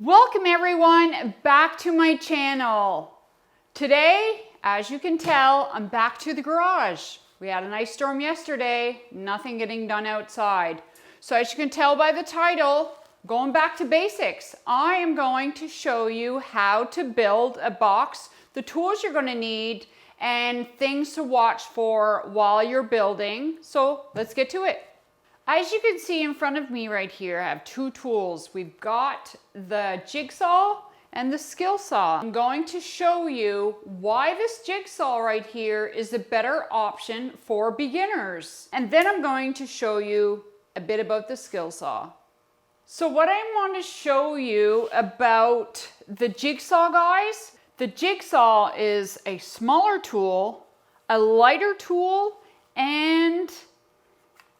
Welcome everyone back to my channel. Today, as you can tell, I'm back to the garage. We had a nice storm yesterday, nothing getting done outside. So as you can tell by the title, going back to basics, I am going to show you how to build a box, the tools you're going to need, and things to watch for while you're building. So let's get to it. As you can see in front of me right here, I have two tools. We've got the jigsaw and the skill saw. I'm going to show you why this jigsaw right here is a better option for beginners. And then I'm going to show you a bit about the skill saw. So what I want to show you about the jigsaw, guys, the jigsaw is a smaller tool, a lighter tool, and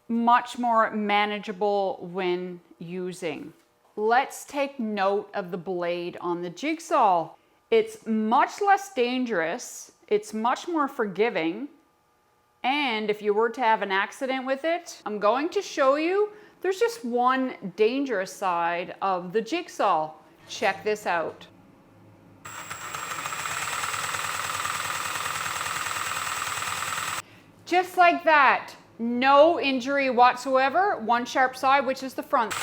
much more manageable when using. Let's take note of the blade on the jigsaw. It's much less dangerous, it's much more forgiving, and if you were to have an accident with it, I'm going to show you there's just one dangerous side of the jigsaw. Check this out. Just like that. No injury whatsoever, one sharp side, which is the front.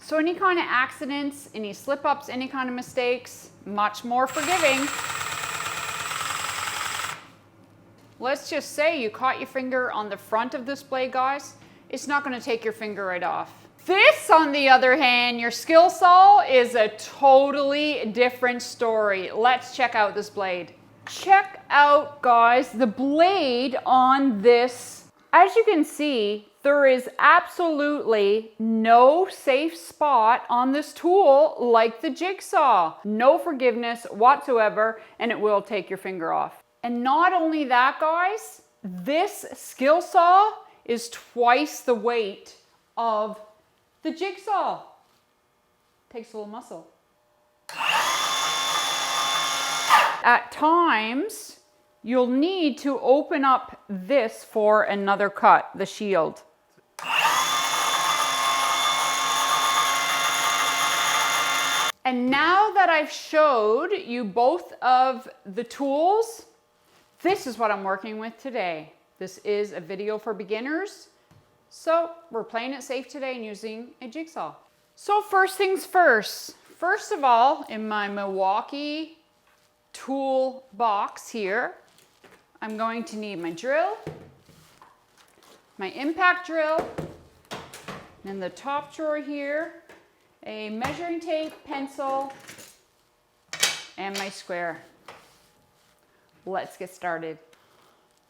So any kind of accidents, any slip-ups, any kind of mistakes, much more forgiving. Let's just say you caught your finger on the front of this blade, guys. It's not going to take your finger right off. This, on the other hand, your skill saw, is a totally different story. Let's check out this blade. Check out, guys, the blade on this. As you can see, there is absolutely no safe spot on this tool like the jigsaw. No forgiveness whatsoever, and it will take your finger off. And not only that, guys, this skill saw is twice the weight of the jigsaw. Takes a little muscle. At times, you'll need to open up this for another cut, the shield. And now that I've showed you both of the tools, this is what I'm working with today. This is a video for beginners, so we're playing it safe today and using a jigsaw. So first things first. First of all, in my Milwaukee tool box here, I'm going to need my drill, my impact drill, and in the top drawer here, a measuring tape, pencil, and my square. Let's get started.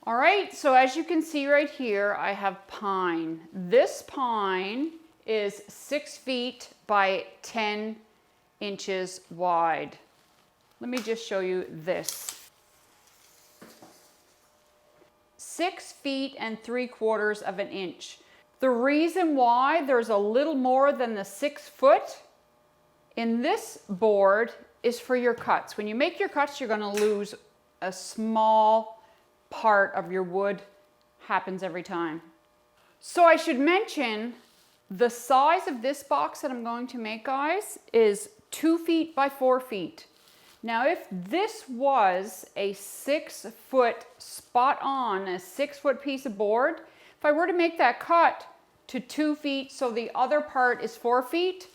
All right, so as you can see right here, I have pine. This pine is 6 feet by 10 inches wide. Let me just show you this. 6 feet and 3/4 of an inch. The reason why there's a little more than the 6 foot in this board is for your cuts. When you make your cuts, you're gonna lose a small part of your wood. Happens every time. So I should mention the size of this box that I'm going to make, guys, is 2 feet by 4 feet. Now, if this was a 6 foot spot on, a 6 foot piece of board, if I were to make that cut to 2 feet, so the other part is 4 feet,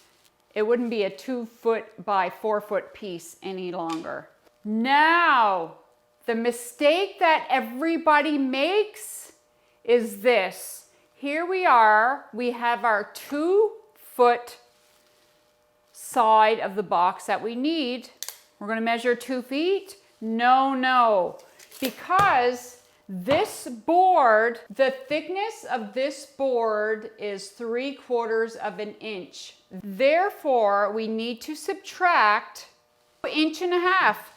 it wouldn't be a 2 foot by 4 foot piece any longer. Now, the mistake that everybody makes is this. Here we are, we have our 2 foot side of the box that we need. We're going to measure 2 feet. No, because this board, the thickness of this board is 3/4 of an inch. Therefore, we need to subtract 1.5 inches.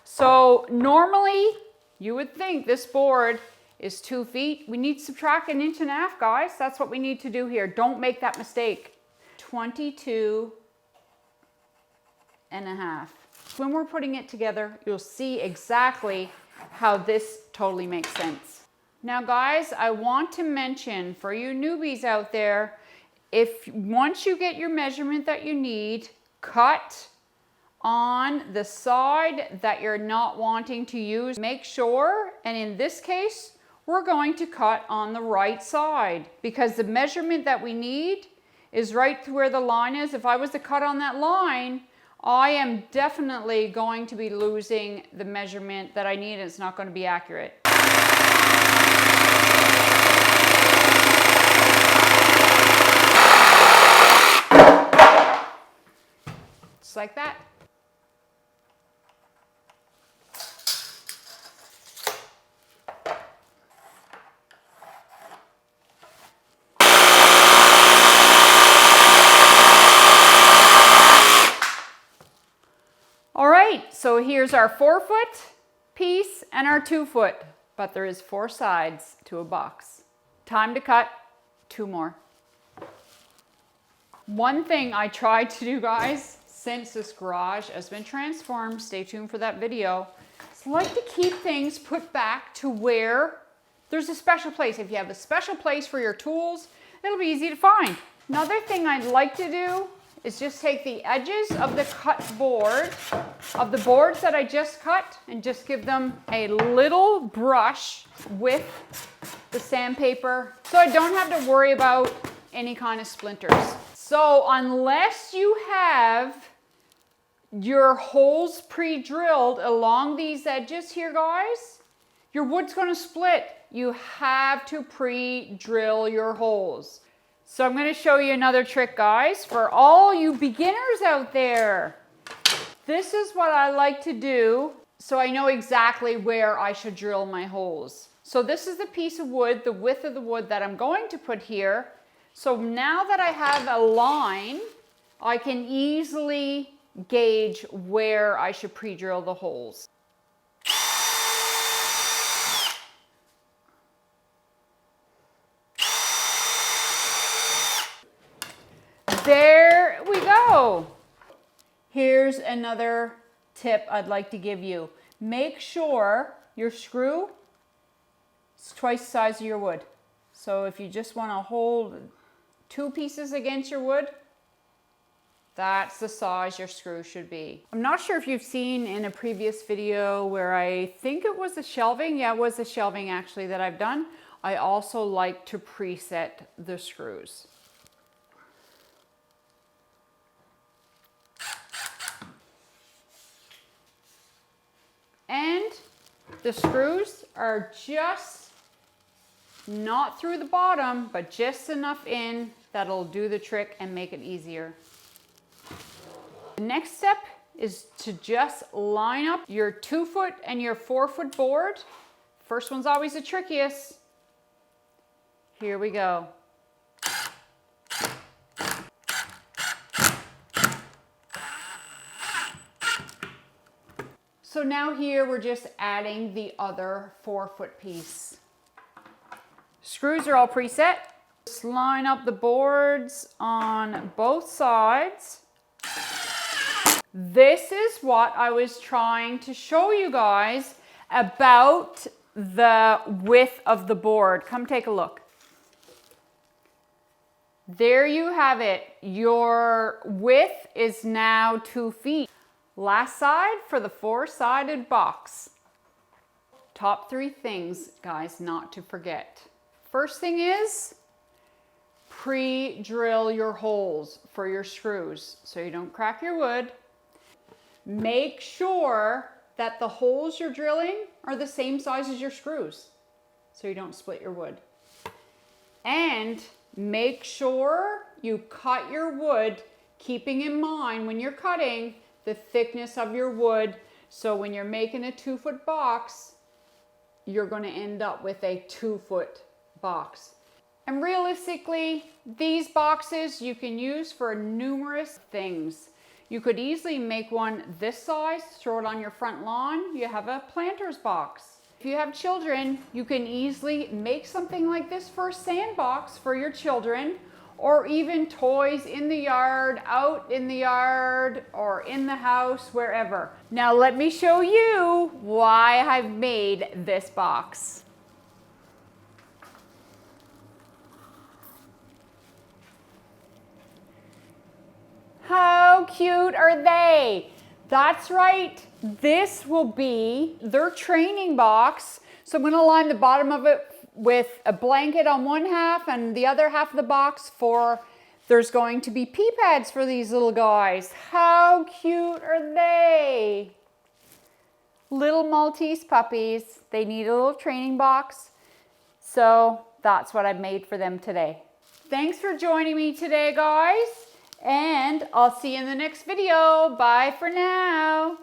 So normally, you would think this board is 2 feet. We need to subtract 1.5 inches, guys. That's what we need to do here. Don't make that mistake. 22.5. When we're putting it together, you'll see exactly how this totally makes sense. Now, guys, I want to mention for you newbies out there, once you get your measurement that you need, cut on the side that you're not wanting to use. Make sure, and in this case, we're going to cut on the right side because the measurement that we need is right where the line is. If I was to cut on that line, I am definitely going to be losing the measurement that I need, and it's not going to be accurate. Just like that. All right, so here's our 4-foot piece and our 2-foot, but there is 4 sides to a box. Time to cut 2 more. One thing I tried to do, guys, since this garage has been transformed, stay tuned for that video, is I like to keep things put back to where there's a special place. If you have a special place for your tools, it'll be easy to find. Another thing I'd like to do is just take the edges of the cut board, of the boards that I just cut, and just give them a little brush with the sandpaper so I don't have to worry about any kind of splinters. So unless you have your holes pre-drilled along these edges here, guys, your wood's gonna split. You have to pre-drill your holes. So I'm going to show you another trick, guys, for all you beginners out there. This is what I like to do so I know exactly where I should drill my holes. So this is the piece of wood, the width of the wood that I'm going to put here. So now that I have a line, I can easily gauge where I should pre-drill the holes. There we go. Here's another tip I'd like to give you. Make sure your screw is twice the size of your wood. So if you just want to hold 2 pieces against your wood, that's the size your screw should be. I'm not sure if you've seen in a previous video where I think it was the shelving. Yeah, it was the shelving actually that I've done. I also like to preset the screws. And the screws are just not through the bottom, but just enough in that'll do the trick and make it easier. The next step is to just line up your 2-foot and your 4-foot board. First one's always the trickiest. Here we go. So now here we're just adding the other 4-foot piece. Screws are all preset. Just line up the boards on both sides. This is what I was trying to show you guys about the width of the board. Come take a look. There you have it. Your width is now 2 feet. Last side for the 4-sided box. Top 3 things, guys, not to forget. First thing is pre-drill your holes for your screws so you don't crack your wood. Make sure that the holes you're drilling are the same size as your screws so you don't split your wood. And make sure you cut your wood keeping in mind when you're cutting the thickness of your wood, so when you're making a 2-foot box, you're going to end up with a 2-foot box. And realistically, these boxes you can use for numerous things. You could easily make one this size, throw it on your front lawn, you have a planter's box. If you have children, you can easily make something like this for a sandbox for your children, or even toys in the yard, out in the yard, or in the house, wherever. Now let me show you why I've made this box. How cute are they? That's right. This will be their training box. So I'm going to line the bottom of it with a blanket on one half and the other half of the box there's going to be pee pads for these little guys. How cute are they? Little Maltese puppies. They need a little training box. So that's what I've made for them today. Thanks for joining me today, guys. And I'll see you in the next video. Bye for now.